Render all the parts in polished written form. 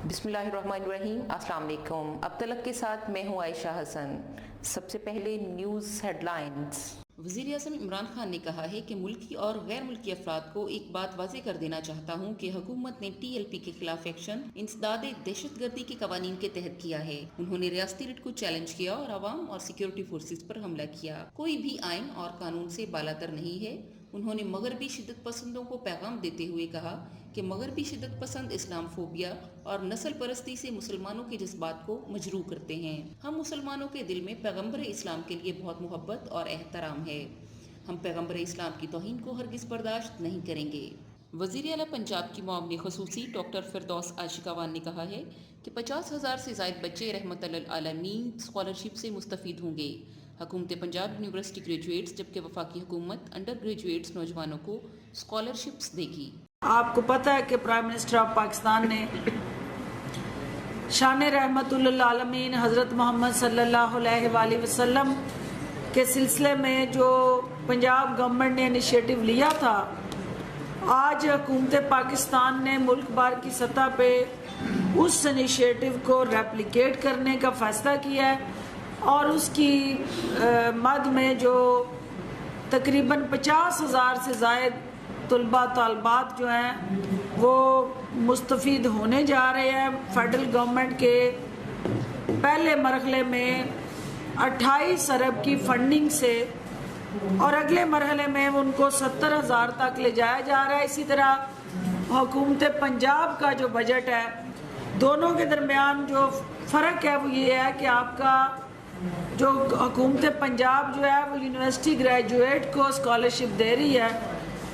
बिस्मिल्लाहिर्रहमानिर्रहीम, अस्सलाम वालेकुम। अब तलक के साथ मैं हूँ आयशा हसन। सबसे पहले न्यूज़ हेडलाइंस। वज़ीर-ए-आज़म इमरान खान ने कहा है कि मुल्की और गैर मुल्की अफराद को एक बात वाज़ेह कर देना चाहता हूँ कि हुकूमत ने TLP के खिलाफ एक्शन इंसदाद दहशतगर्दी के कवानीन के तहत किया है। उन्होंने रियासती रिट को चैलेंज किया और आवाम और सिक्योरिटी फोर्सेस पर हमला किया। कोई भी आइन और कानून से बालातर नहीं है। उन्होंने मगरबी शिद्दत पसंदों को पैगाम देते हुए कहा कि मगरबी शिद्दत पसंद इस्लाम फोबिया और नस्ल परस्ती से मुसलमानों के जज्बात को मजरूह करते हैं। हम मुसलमानों के दिल में पैगम्बर इस्लाम के लिए बहुत मोहब्बत और एहतराम है। हम पैगम्बर इस्लाम की तौहीन को हरगिज़ बर्दाश्त नहीं करेंगे। वज़ीर आला पंजाब की मुआवनी ख़ुसूसी डॉक्टर फिरदौस आशिकावान ने कहा है कि 50,000 से ज़ायद बच्चे रहमतुल आलमीन स्कॉलरशिप से मुस्तफ़ीद होंगे। हुकूमत पंजाब यूनिवर्सिटी ग्रेजुएट्स जबकि वफाकी हुकूमत अंडर ग्रेजुएट्स नौजवानों को स्कॉलरशिप्स देगी। आपको पता है कि प्राइम मिनिस्टर ऑफ पाकिस्तान ने शान रहमतुल आलमीन हज़रत मोहम्मद सल्लल्लाहु अलैहि वसल्लम के सिलसिले में जो पंजाब गवर्नमेंट ने इनिशिएटिव लिया था, आज हुकूमत पाकिस्तान ने मुल्क भर की सतह पे उस इनिशिएटिव को रेप्लिकेट करने का फैसला किया है और उसकी मद में जो तकरीबन 50,000 से ज़ायद तलबा तलबात जो हैं वो मुस्तफ़ीद होने जा रहे हैं। फेडरल गवर्नमेंट के पहले मरहले में 28 अरब की फंडिंग से और अगले मरहले में उनको 70,000 तक ले जाया जा रहा है। इसी तरह हुकूमत पंजाब का जो बजट है, दोनों के दरमियान जो फ़र्क है वो ये है कि आपका जो हुकूमत पंजाब जो है वो यूनिवर्सिटी ग्रेजुएट को स्कॉलरशिप दे रही है,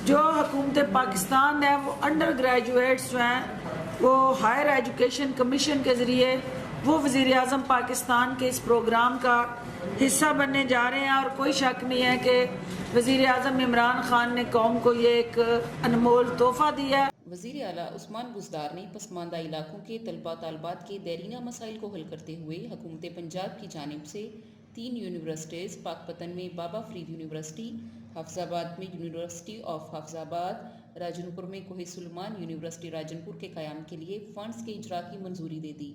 जो हुकूमत पाकिस्तान है वो अंडर ग्रेजुएट्स जो हैं वो हायर एजुकेशन कमीशन के ज़रिए वो वज़ीर आज़म पाकिस्तान के इस प्रोग्राम का हिस्सा बनने जा रहे हैं। और कोई शक नहीं है कि वज़ीर आज़म इमरान खान ने कौम को ये एक अनमोल तोहफ़ा दिया है। वज़ीर आला उस्मान बुज़दार ने पसमानदा इलाकों के तलबा तालबात के देरीना मसाइल को हल करते हुए हुकूमत पंजाब की जानिब से 3 यूनिवर्सिटीज़ पाकपतन में बाबा फरीद यूनिवर्सिटी, हाफिज़ाबाद में यूनिवर्सिटी ऑफ हाफिज़ाबाद, राजनपुर में कोहे सुलेमान यूनिवर्सिटी राजनपुर के क़याम के लिए फ़ंड्स के इजरा की मंजूरी दे दी।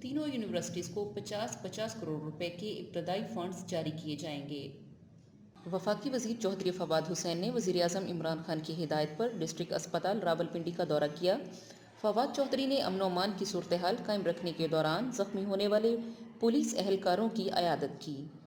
तीनों यूनिवर्सिटीज़ को 50-50 करोड़ रुपए के इब्तदाई फ़ंड्स जारी किए जाएंगे। वफाकी वज़ीर चौधरी फवाद हुसैन ने वज़ीर आज़म इमरान खान की हिदायत पर डिस्ट्रिक्ट अस्पताल रावलपिंडी का दौरा किया। फवाद चौधरी ने अमन व अमान की सूरत हाल कायम रखने के दौरान ज़ख्मी होने वाले पुलिस एहलकारों की अयादत की।